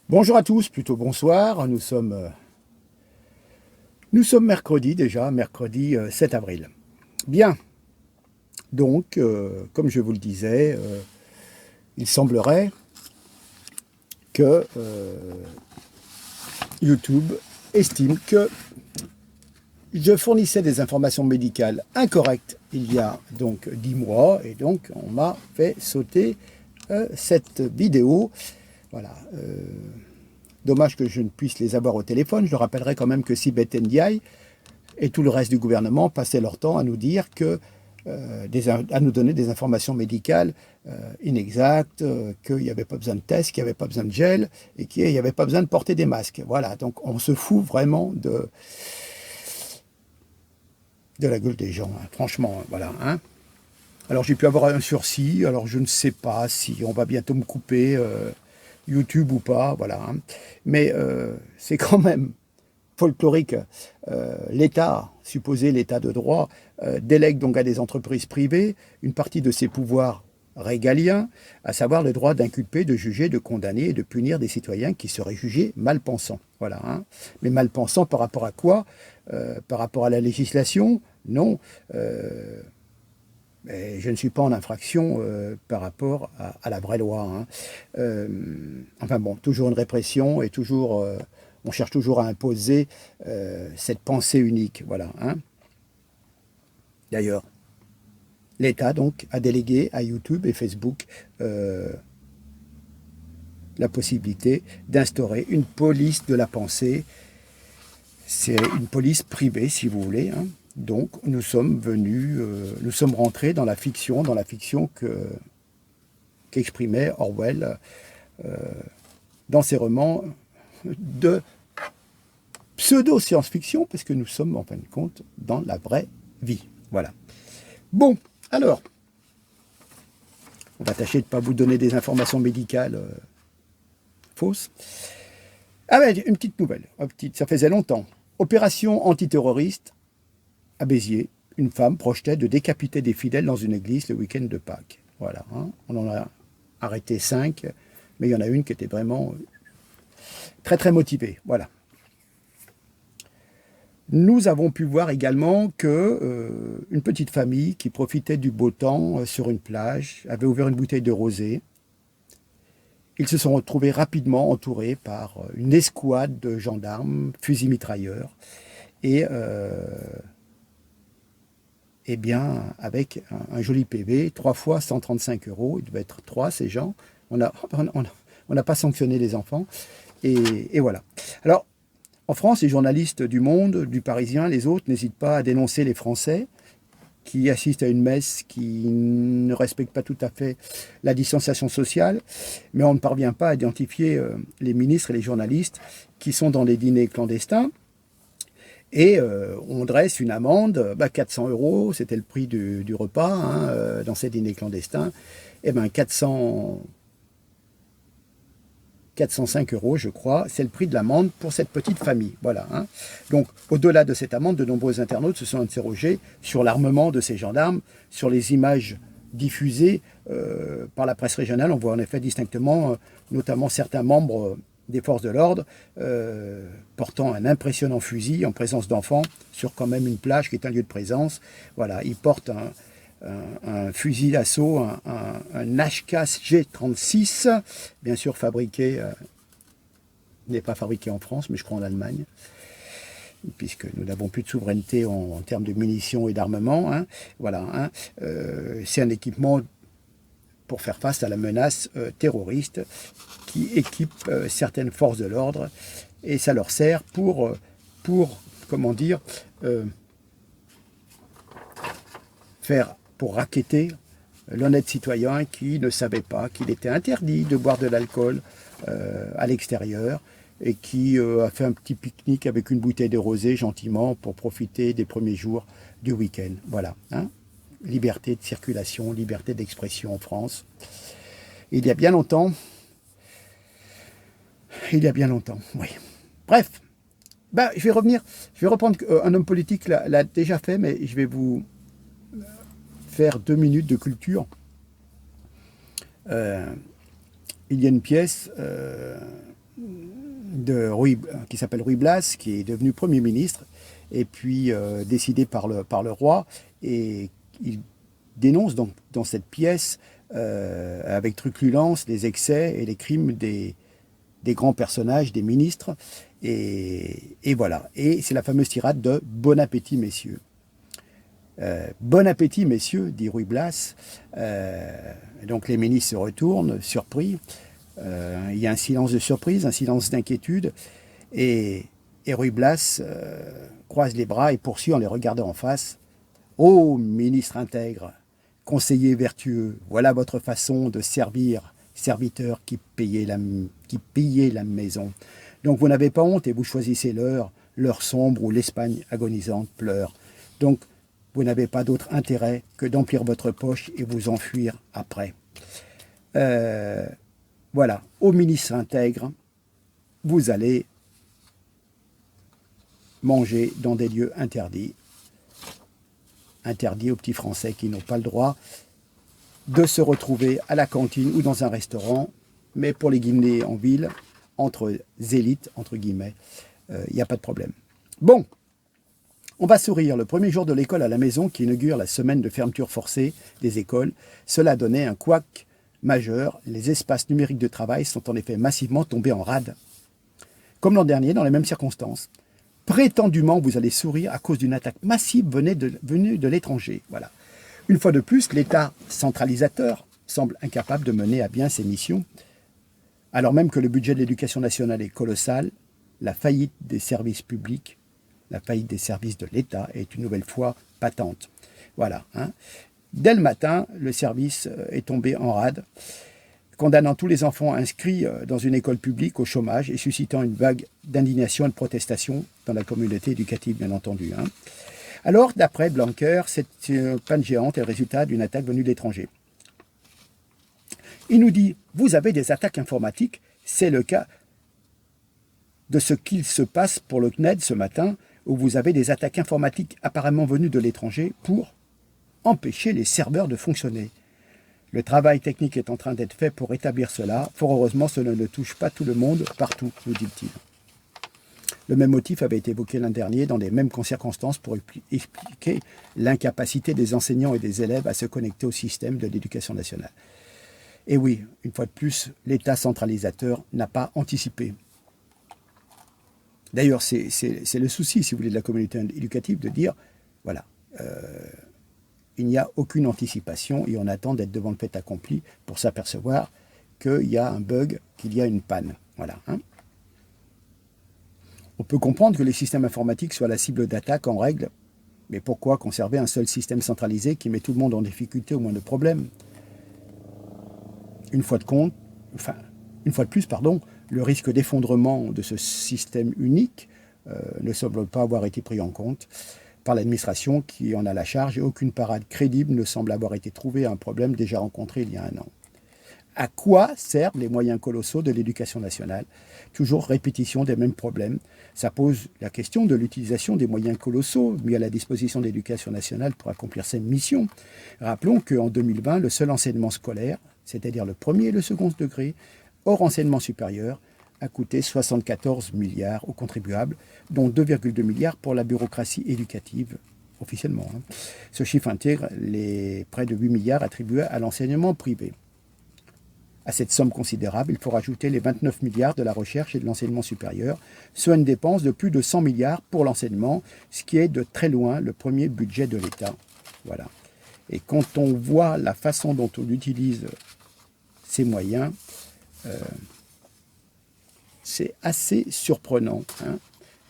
Bonjour à tous, plutôt bonsoir. Nous sommes mercredi déjà, mercredi 7 avril. Bien, donc, comme je vous le disais, il semblerait que YouTube estime que je fournissais des informations médicales incorrectes il y a donc 10 mois, et donc on m'a fait sauter cette vidéo. Voilà. Dommage que je ne puisse les avoir au téléphone. Je le rappellerai quand même que Sibeth Ndiaye et tout le reste du gouvernement passaient leur temps à nous dire que, à nous donner des informations médicales inexactes, qu'il n'y avait pas besoin de tests, qu'il n'y avait pas besoin de gel et qu'il n'y avait pas besoin de porter des masques. Voilà, donc on se fout vraiment de la gueule des gens, hein. Franchement, voilà. Hein. Alors j'ai pu avoir un sursis, alors je ne sais pas si on va bientôt me couper YouTube ou pas, voilà. Hein. Mais c'est quand même folklorique. L'État, supposé l'État de droit, délègue donc à des entreprises privées une partie de ses pouvoirs régaliens, à savoir le droit d'inculper, de juger, de condamner et de punir des citoyens qui seraient jugés malpensants. Voilà. Hein. Mais malpensants par rapport à quoi? Par rapport à la législation? Non. Mais je ne suis pas en infraction par rapport à la vraie loi. Hein. Enfin bon, toujours une répression et toujours, on cherche toujours à imposer cette pensée unique. Voilà. Hein. D'ailleurs, l'État donc a délégué à YouTube et Facebook la possibilité d'instaurer une police de la pensée. C'est une police privée, si vous voulez. Hein. Donc, nous sommes rentrés dans la fiction qu'exprimait Orwell dans ses romans de pseudo-science-fiction, parce que nous sommes en fin de compte dans la vraie vie. Voilà. Bon, alors, on va tâcher de ne pas vous donner des informations médicales fausses. Ah ben, une petite nouvelle, ça faisait longtemps. Opération antiterroriste à Béziers. Une femme projetait de décapiter des fidèles dans une église le week-end de Pâques. Voilà, hein. On en a arrêté 5, mais il y en a une qui était vraiment très très motivée. Voilà. Nous avons pu voir également que une petite famille qui profitait du beau temps sur une plage avait ouvert une bouteille de rosé. Ils se sont retrouvés rapidement entourés par une escouade de gendarmes, fusils mitrailleurs, et eh bien, avec un joli PV, 3 fois 135 euros, il devait être 3 ces gens. On n'a pas sanctionné les enfants, et voilà. Alors, en France, les journalistes du Monde, du Parisien, les autres, n'hésitent pas à dénoncer les Français qui assistent à une messe qui ne respecte pas tout à fait la distanciation sociale, mais on ne parvient pas à identifier les ministres et les journalistes qui sont dans des dîners clandestins. Et on dresse une amende, 400 euros, c'était le prix du repas hein, dans ces dîners clandestins. Et bien 405 euros, je crois, c'est le prix de l'amende pour cette petite famille. Voilà. Hein. Donc, au-delà de cette amende, de nombreux internautes se sont interrogés sur l'armement de ces gendarmes, sur les images diffusées par la presse régionale. On voit en effet distinctement, notamment certains membres des forces de l'ordre portant un impressionnant fusil en présence d'enfants sur quand même une plage qui est un lieu de présence. Voilà, ils portent un fusil d'assaut, un HK G36, bien sûr fabriqué, n'est pas fabriqué en France, mais je crois en Allemagne, puisque nous n'avons plus de souveraineté en termes de munitions et d'armement. Hein. Voilà, hein. C'est un équipement pour faire face à la menace terroriste qui équipe certaines forces de l'ordre, et ça leur sert pour comment dire, pour racketter l'honnête citoyen qui ne savait pas qu'il était interdit de boire de l'alcool à l'extérieur et qui a fait un petit pique-nique avec une bouteille de rosé gentiment pour profiter des premiers jours du week-end. Voilà. Hein. Liberté de circulation, liberté d'expression en France. Il y a bien longtemps, oui. Bref, je vais reprendre, un homme politique l'a déjà fait, mais je vais vous faire 2 minutes de culture. Il y a une pièce qui s'appelle Ruy Blas, qui est devenu Premier ministre, et puis décidé par le roi, et il dénonce donc dans cette pièce, avec truculence, les excès et les crimes des grands personnages, des ministres, et voilà. Et c'est la fameuse tirade de Bon appétit, messieurs. Bon appétit, messieurs, dit Ruy Blas. Donc les ministres se retournent, surpris. Il y a un silence de surprise, un silence d'inquiétude. Et Ruy Blas croise les bras et poursuit en les regardant en face. Ô ministre intègre, conseiller vertueux, voilà votre façon de servir, serviteurs qui payez la maison. Donc vous n'avez pas honte et vous choisissez l'heure sombre où l'Espagne agonisante pleure. Donc vous n'avez pas d'autre intérêt que d'emplir votre poche et vous enfuir après. Voilà, au ministre intègre, vous allez manger dans des lieux interdits. Interdits aux petits Français qui n'ont pas le droit de se retrouver à la cantine ou dans un restaurant, mais pour les dîners en ville, entre élites, entre guillemets, il n'y a pas de problème. Bon, on va sourire. Le premier jour de l'école à la maison, qui inaugure la semaine de fermeture forcée des écoles, cela donnait un couac majeur. Les espaces numériques de travail sont en effet massivement tombés en rade. Comme l'an dernier, dans les mêmes circonstances. Prétendument, vous allez sourire à cause d'une attaque massive venue de l'étranger. Voilà. Une fois de plus, l'État centralisateur semble incapable de mener à bien ses missions, alors même que le budget de l'éducation nationale est colossal, la faillite des services publics, la faillite des services de l'État est une nouvelle fois patente. Voilà. Dès le matin, le service est tombé en rade, condamnant tous les enfants inscrits dans une école publique au chômage et suscitant une vague d'indignation et de protestation dans la communauté éducative, bien entendu. Alors, d'après Blanquer, cette panne géante est le résultat d'une attaque venue de l'étranger. Il nous dit, vous avez des attaques informatiques, c'est le cas de ce qu'il se passe pour le CNED ce matin, où vous avez des attaques informatiques apparemment venues de l'étranger pour empêcher les serveurs de fonctionner. Le travail technique est en train d'être fait pour rétablir cela. Fort heureusement, cela ne touche pas tout le monde partout, nous dit-il. Le même motif avait été évoqué l'an dernier dans les mêmes circonstances pour expliquer l'incapacité des enseignants et des élèves à se connecter au système de l'éducation nationale. Et oui, une fois de plus, l'État centralisateur n'a pas anticipé. D'ailleurs, c'est le souci, si vous voulez, de la communauté éducative, de dire, voilà, il n'y a aucune anticipation et on attend d'être devant le fait accompli pour s'apercevoir qu'il y a un bug, qu'il y a une panne. Voilà. On peut comprendre que les systèmes informatiques soient la cible d'attaque en règle, mais pourquoi conserver un seul système centralisé qui met tout le monde en difficulté au moins de problèmes? Une fois de plus, le risque d'effondrement de ce système unique ne semble pas avoir été pris en compte par l'administration qui en a la charge et aucune parade crédible ne semble avoir été trouvée à un problème déjà rencontré il y a un an. À quoi servent les moyens colossaux de l'éducation nationale? Toujours répétition des mêmes problèmes. Ça pose la question de l'utilisation des moyens colossaux mis à la disposition de l'éducation nationale pour accomplir ses missions. Rappelons qu'en 2020, le seul enseignement scolaire, c'est-à-dire le premier et le second degré, hors enseignement supérieur, a coûté 74 milliards aux contribuables, dont 2,2 milliards pour la bureaucratie éducative, officiellement. Ce chiffre intègre les près de 8 milliards attribués à l'enseignement privé. À cette somme considérable, il faut rajouter les 29 milliards de la recherche et de l'enseignement supérieur, soit une dépense de plus de 100 milliards pour l'enseignement, ce qui est de très loin le premier budget de l'État. Voilà. Et quand on voit la façon dont on utilise ces moyens, c'est assez surprenant.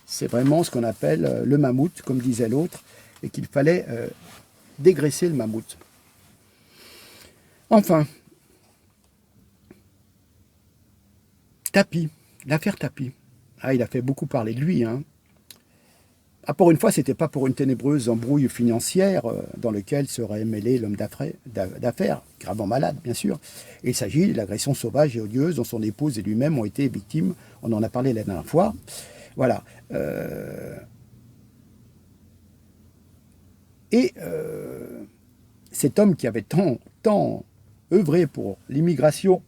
C'est vraiment ce qu'on appelle le mammouth, comme disait l'autre, et qu'il fallait dégraisser le mammouth. Enfin, Tapie, l'affaire Tapie. Il a fait beaucoup parler de lui. Pour une fois, ce n'était pas pour une ténébreuse embrouille financière dans laquelle serait mêlé l'homme d'affaires, gravement malade, bien sûr. Il s'agit de l'agression sauvage et odieuse dont son épouse et lui-même ont été victimes. On en a parlé la dernière fois. Voilà. Cet homme qui avait tant œuvré pour l'immigration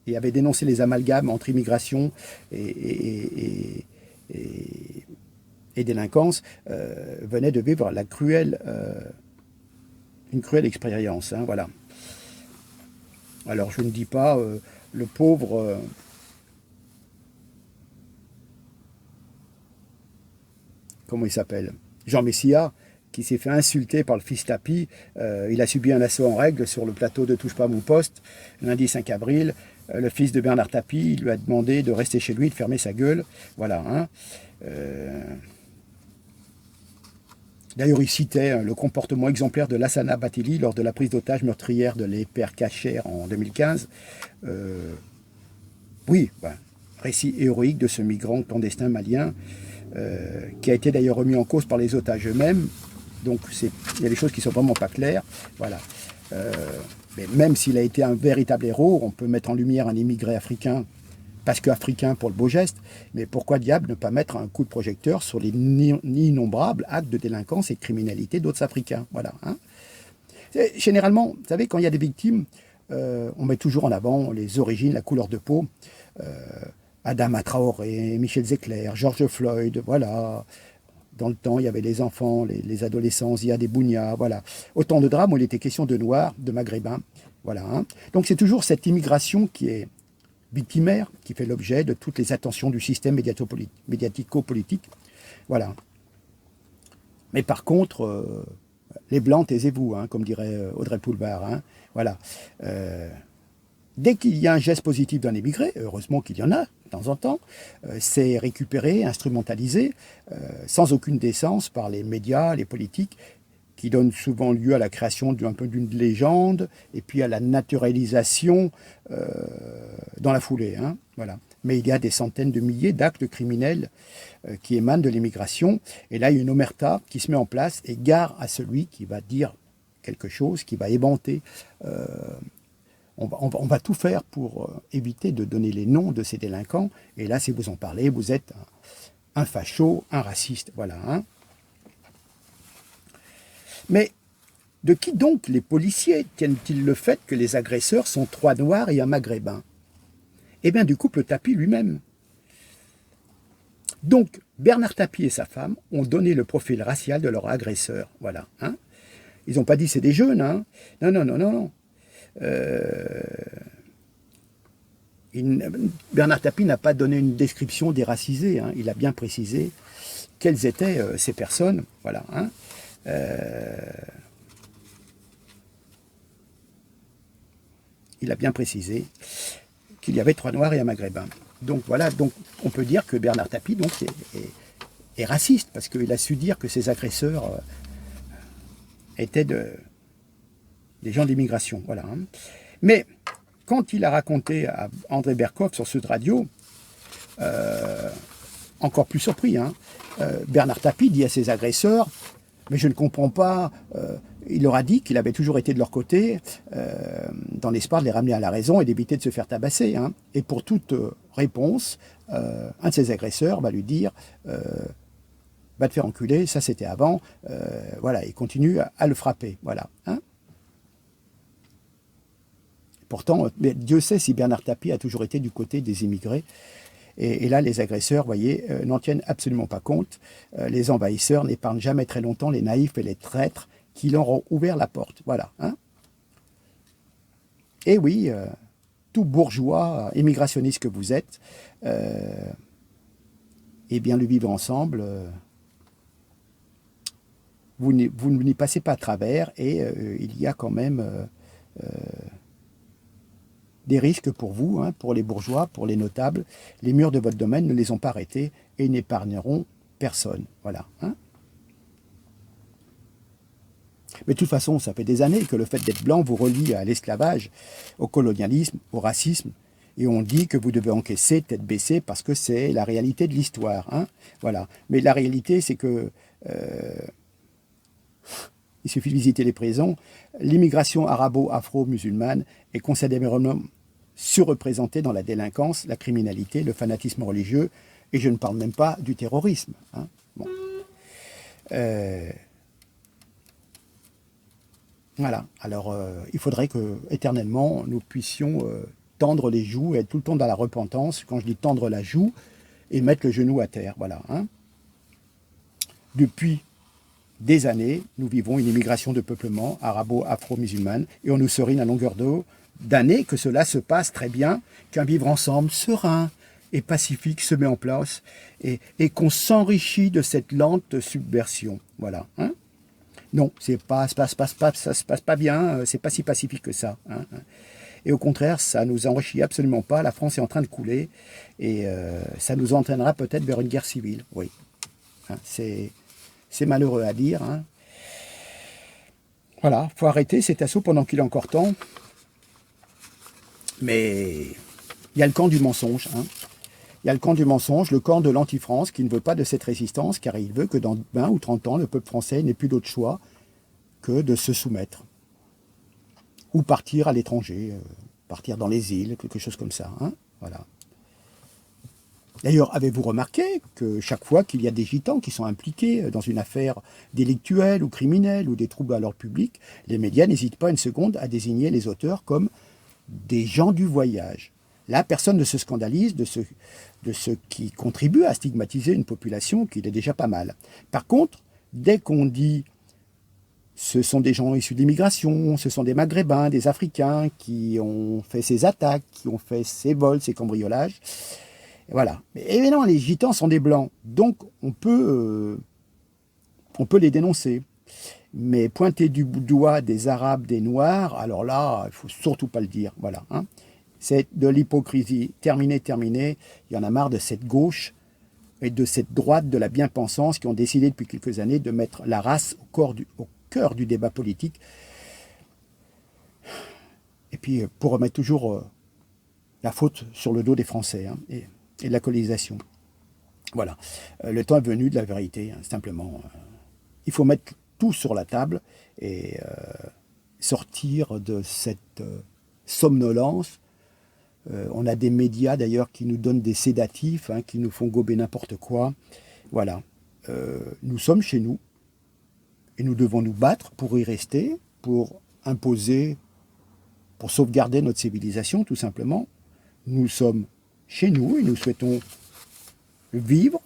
et avait dénoncé les amalgames entre immigration et délinquance, venait de vivre une cruelle expérience. Hein, voilà. Alors je ne dis pas le pauvre... comment il s'appelle, Jean Messia, qui s'est fait insulter par le fils Tapi. Il a subi un assaut en règle sur le plateau de Touche pas à mon poste, lundi 5 avril. Le fils de Bernard Tapie lui a demandé de rester chez lui, de fermer sa gueule. Voilà. Hein. D'ailleurs, il citait le comportement exemplaire de Lassana Bathily lors de la prise d'otage meurtrière de l'Hyper Cacher en 2015. Oui, ben, récit héroïque de ce migrant clandestin malien, qui a été d'ailleurs remis en cause par les otages eux-mêmes. Donc il y a des choses qui sont vraiment pas claires. Voilà. Mais même s'il a été un véritable héros, on peut mettre en lumière un immigré africain, parce qu'africain pour le beau geste, mais pourquoi diable ne pas mettre un coup de projecteur sur les innombrables actes de délinquance et de criminalité d'autres Africains. Voilà. Hein. Généralement, vous savez, quand il y a des victimes, on met toujours en avant les origines, la couleur de peau. Adama Traoré, Michel Zecler, George Floyd, voilà. Dans le temps, il y avait les enfants, les adolescents, Ziad et Bounia, voilà. Autant de drames où il était question de Noirs, de Maghrébins, voilà. Hein. Donc c'est toujours cette immigration qui est victimaire, qui fait l'objet de toutes les attentions du système médiatico-politique, voilà. Mais par contre, les Blancs, taisez-vous, hein, comme dirait Audrey Poulvard, hein, voilà. Dès qu'il y a un geste positif d'un émigré, heureusement qu'il y en a de temps en temps, c'est récupéré, instrumentalisé, sans aucune décence par les médias, les politiques, qui donnent souvent lieu à la création d'un peu d'une légende, et puis à la naturalisation dans la foulée. Hein, voilà. Mais il y a des centaines de milliers d'actes criminels qui émanent de l'immigration, et là il y a une omerta qui se met en place, et gare à celui qui va dire quelque chose, qui va éventer... On va tout faire pour éviter de donner les noms de ces délinquants. Et là, si vous en parlez, vous êtes un facho, un raciste. Voilà. Hein. Mais de qui donc les policiers tiennent-ils le fait que les agresseurs sont 3 Noirs et un Maghrébin? Eh bien, du couple Tapie lui-même. Donc, Bernard Tapie et sa femme ont donné le profil racial de leur agresseur. Voilà. Hein. Ils n'ont pas dit c'est des jeunes. Hein. Non, non, non, non, non. Bernard Tapie n'a pas donné une description déracisée, hein. Il a bien précisé quelles étaient ces personnes. Voilà. Hein. Il a bien précisé qu'il y avait 3 Noirs et un Maghrébin. Donc voilà, donc on peut dire que Bernard Tapie donc, est raciste, parce qu'il a su dire que ses agresseurs étaient des gens d'immigration, voilà. Hein. Mais quand il a raconté à André Berkoff sur Sud Radio, encore plus surpris, hein, Bernard Tapie dit à ses agresseurs, mais je ne comprends pas, il leur a dit qu'il avait toujours été de leur côté, dans l'espoir de les ramener à la raison et d'éviter de se faire tabasser. Hein. Et pour toute réponse, un de ses agresseurs va lui dire, va te faire enculer, ça c'était avant, voilà, il continue à le frapper, voilà. Hein. Pourtant, Dieu sait si Bernard Tapie a toujours été du côté des immigrés. Et là, les agresseurs, vous voyez, n'en tiennent absolument pas compte. Les envahisseurs n'épargnent jamais très longtemps les naïfs et les traîtres qui leur ont ouvert la porte. Voilà. Hein. Et oui, tout bourgeois, immigrationniste que vous êtes, eh bien, le vivre ensemble, vous n'y passez pas à travers, et il y a quand même... des risques pour vous, hein, pour les bourgeois, pour les notables. Les murs de votre domaine ne les ont pas arrêtés et n'épargneront personne. Voilà. Hein. Mais de toute façon, ça fait des années que le fait d'être blanc vous relie à l'esclavage, au colonialisme, au racisme. Et on dit que vous devez encaisser tête baissée parce que c'est la réalité de l'histoire. Hein. Voilà. Mais la réalité, c'est que... il suffit de visiter les prisons. L'immigration arabo-afro-musulmane est considérablement surreprésentée dans la délinquance, la criminalité, le fanatisme religieux, et je ne parle même pas du terrorisme. Hein. Bon. Voilà. Alors, il faudrait que, éternellement, nous puissions tendre les joues, être tout le temps dans la repentance. Quand je dis tendre la joue, et mettre le genou à terre, voilà. Hein. Depuis des années, nous vivons une immigration de peuplement arabo-afro-musulmane, et on nous serine à longueur d'années que cela se passe très bien, qu'un vivre ensemble serein et pacifique se met en place, et qu'on s'enrichit de cette lente subversion. Voilà. Hein. Non, ça se passe pas bien, c'est pas si pacifique que ça. Hein. Et au contraire, ça nous enrichit absolument pas. La France est en train de couler, et ça nous entraînera peut-être vers une guerre civile. Oui, hein, c'est malheureux à dire. Hein. Voilà, faut arrêter cet assaut pendant qu'il est encore temps. Mais il y a le camp du mensonge. Hein. Il y a le camp du mensonge, le camp de l'anti-France qui ne veut pas de cette résistance, car il veut que dans 20 ou 30 ans, le peuple français n'ait plus d'autre choix que de se soumettre. Ou partir à l'étranger, partir dans les îles, quelque chose comme ça. Hein. Voilà. D'ailleurs, avez-vous remarqué que chaque fois qu'il y a des gitans qui sont impliqués dans une affaire délictuelle ou criminelle ou des troubles à l'ordre public, les médias n'hésitent pas une seconde à désigner les auteurs comme des gens du voyage. Là, personne ne se scandalise de ce qui contribue à stigmatiser une population qui est déjà pas mal. Par contre, dès qu'on dit ce sont des gens issus de l'immigration, ce sont des Maghrébins, des Africains qui ont fait ces attaques, qui ont fait ces vols, ces cambriolages, voilà. Mais évidemment, les gitans sont des blancs, donc on peut les dénoncer. Mais pointer du doigt des Arabes, des Noirs, alors là, il ne faut surtout pas le dire. Voilà. Hein. C'est de l'hypocrisie. Terminé. Il y en a marre de cette gauche et de cette droite de la bien-pensance qui ont décidé depuis quelques années de mettre la race au cœur du débat politique. Et puis, pour remettre toujours la faute sur le dos des Français, hein, et de la colonisation. Voilà. Le temps est venu de la vérité, hein, simplement. Il faut mettre tout sur la table et sortir de cette somnolence. On a des médias d'ailleurs qui nous donnent des sédatifs, hein, qui nous font gober n'importe quoi. Voilà. Nous sommes chez nous et nous devons nous battre pour y rester, pour imposer, pour sauvegarder notre civilisation tout simplement. Nous sommes chez nous et nous souhaitons vivre,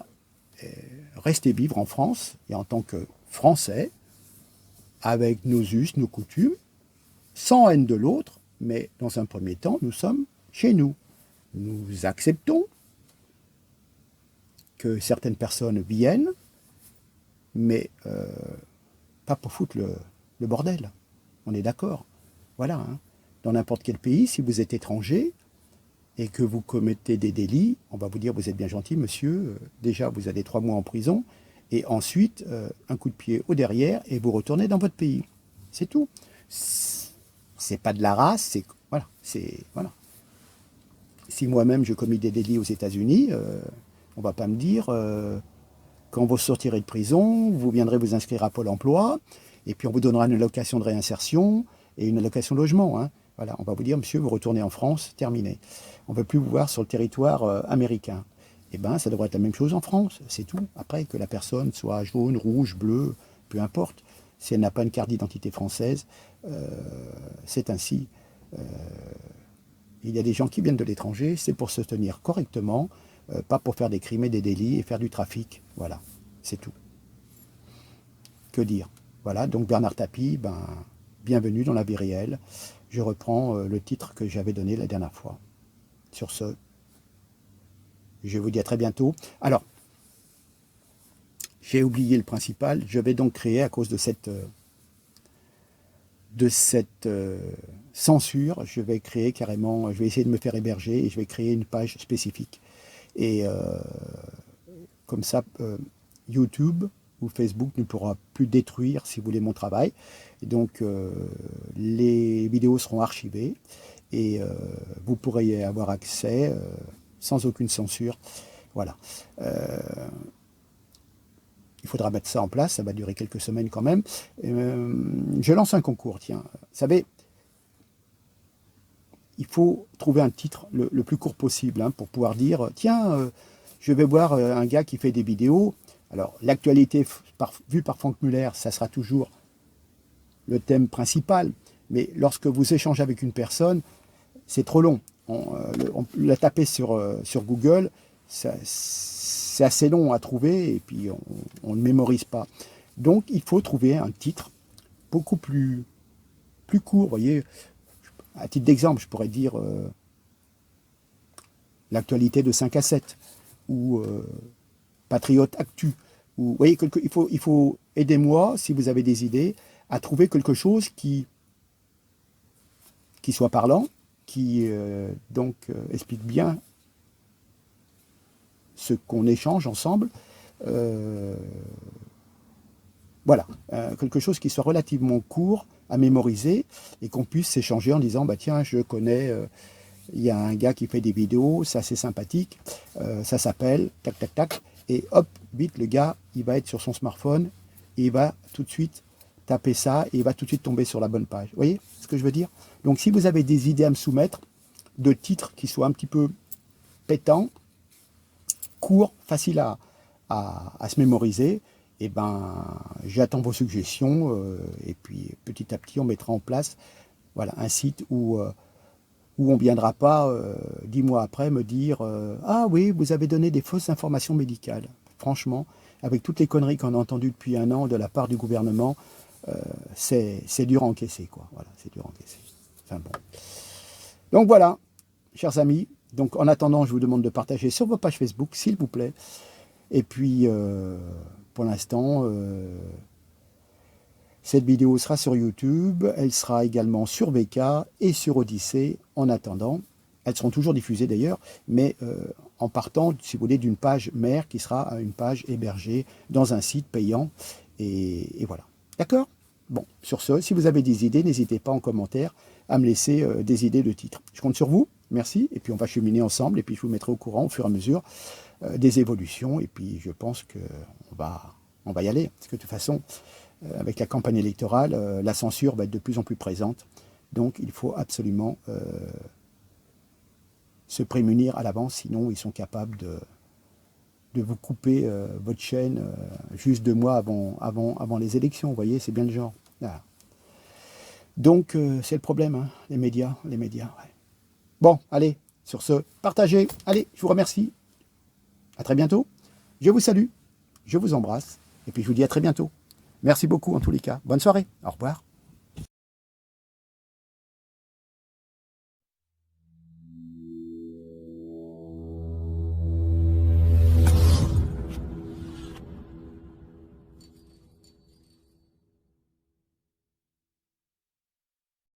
rester vivre en France et en tant que Français, avec nos us, nos coutumes, sans haine de l'autre, mais dans un premier temps, nous sommes chez nous. Nous acceptons que certaines personnes viennent, mais pas pour foutre le bordel. On est d'accord. Voilà. Hein. Dans n'importe quel pays, si vous êtes étranger et que vous commettez des délits, on va vous dire, vous êtes bien gentil, monsieur, déjà vous allez 3 mois en prison, et ensuite, un coup de pied au derrière, et vous retournez dans votre pays. C'est tout. C'est pas de la race, c'est... Voilà. Voilà. Si moi-même je commis des délits aux États-Unis, on va pas me dire, quand vous sortirez de prison, vous viendrez vous inscrire à Pôle emploi, et puis on vous donnera une allocation de réinsertion et une allocation de logement. Hein. Voilà, on va vous dire, monsieur, vous retournez en France, terminé. On ne veut plus vous voir sur le territoire américain. Eh bien, ça devrait être la même chose en France, c'est tout. Après, que la personne soit jaune, rouge, bleu, peu importe. Si elle n'a pas une carte d'identité française, c'est ainsi. Il y a des gens qui viennent de l'étranger, c'est pour se tenir correctement, pas pour faire des crimes et des délits et faire du trafic. Voilà, c'est tout. Que dire? Voilà, donc Bernard Tapie, bienvenue dans la vie réelle. Je reprends le titre que j'avais donné la dernière fois. Sur ce, je vous dis à très bientôt. Alors, j'ai oublié le principal. Je vais donc créer, à cause de cette censure, je vais créer carrément, je vais essayer de me faire héberger et je vais créer une page spécifique. Et comme ça, YouTube ou Facebook ne pourra plus détruire, si vous voulez, mon travail. Et donc, les vidéos seront archivées et vous pourrez y avoir accès sans aucune censure. Voilà. Il faudra mettre ça en place, ça va durer quelques semaines quand même. Je lance un concours, tiens. Vous savez, il faut trouver un titre le plus court possible, hein, pour pouvoir dire, tiens, je vais voir un gars qui fait des vidéos. Alors, l'actualité vue par Franck Muller, ça sera toujours le thème principal. Mais lorsque vous échangez avec une personne, c'est trop long. on l'a tapé sur Google, c'est assez long à trouver et puis on ne mémorise pas. Donc il faut trouver un titre beaucoup plus court. Vous voyez, à titre d'exemple, je pourrais dire l'actualité de 5 à 7 ou Patriote Actu. Ou, vous voyez, il faut aidez-moi, si vous avez des idées, à trouver quelque chose qui soit parlant, qui explique bien ce qu'on échange ensemble. Voilà, quelque chose qui soit relativement court à mémoriser et qu'on puisse s'échanger en disant bah tiens, je connais, il y a un gars qui fait des vidéos, c'est assez sympathique, ça s'appelle tac tac tac, et hop, vite le gars, il va être sur son smartphone et il va tout de suite taper ça et il va tout de suite tomber sur la bonne page. Vous voyez ce que je veux dire? Donc si vous avez des idées à me soumettre, de titres qui soient un petit peu pétants, courts, faciles à se mémoriser, et ben j'attends vos suggestions et puis petit à petit on mettra en place voilà, un site où on ne viendra pas 10 mois après me dire ah oui, vous avez donné des fausses informations médicales. Franchement, avec toutes les conneries qu'on a entendues depuis un an de la part du gouvernement, c'est dur à encaisser, quoi. Voilà, c'est dur à encaisser. Enfin bon. Donc voilà, chers amis. Donc en attendant, je vous demande de partager sur vos pages Facebook, s'il vous plaît. Et puis, pour l'instant, cette vidéo sera sur YouTube. Elle sera également sur VK et sur Odyssée en attendant. Elles seront toujours diffusées d'ailleurs, mais en partant, si vous voulez, d'une page mère qui sera une page hébergée dans un site payant. Et voilà. D'accord? Bon, sur ce, si vous avez des idées, n'hésitez pas en commentaire à me laisser des idées de titres. Je compte sur vous. Merci. Et puis on va cheminer ensemble. Et puis je vous mettrai au courant au fur et à mesure des évolutions. Et puis je pense qu'on va y aller. Parce que de toute façon, avec la campagne électorale, la censure va être de plus en plus présente. Donc il faut absolument se prémunir à l'avance. Sinon, ils sont capables de vous couper votre chaîne juste 2 mois avant les élections. Vous voyez, c'est bien le genre. Voilà. Donc, c'est le problème, hein, les médias. Ouais. Bon, allez, sur ce, partagez. Allez, je vous remercie. À très bientôt. Je vous salue. Je vous embrasse. Et puis, je vous dis à très bientôt. Merci beaucoup, en tous les cas. Bonne soirée. Au revoir.